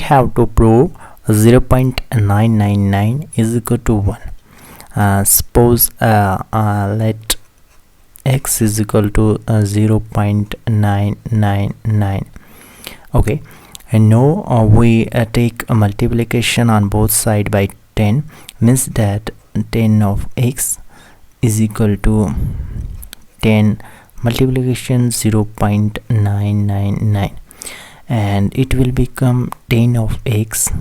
have to prove 0.999 is equal to 1. Suppose let x is equal to 0.999. Okay, and now we take a multiplication on both sides by 10, means that 10 of x is equal to 10 multiplication 0.999, and it will become 10 of x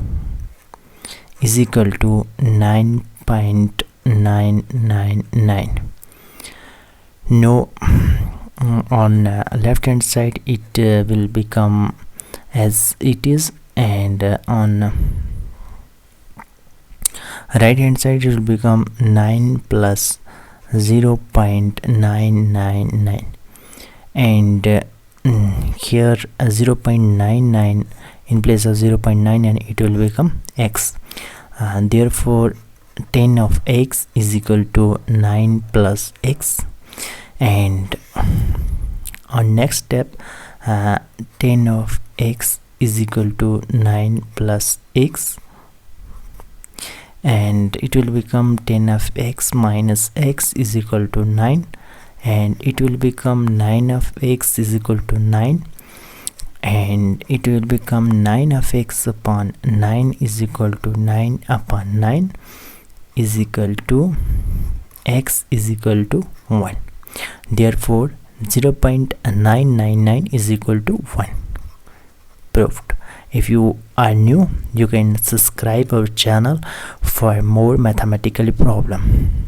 is equal to 9.999. Now on left hand side it will become as it is, and on right hand side it will become 9 plus 0.999, and here 0.99 in place of 0.99 it will become x, and therefore 10 of x is equal to 9 plus x. And on next step 10 of x is equal to 9 plus x, and it will become 10 of x minus x is equal to 9, and it will become 9 of x is equal to 9, and it will become 9 of x upon 9 is equal to 9 upon 9 is equal to x is equal to 1. Therefore 0.999 is equal to 1. Proved. If you are new, you can subscribe our channel for more mathematical problem.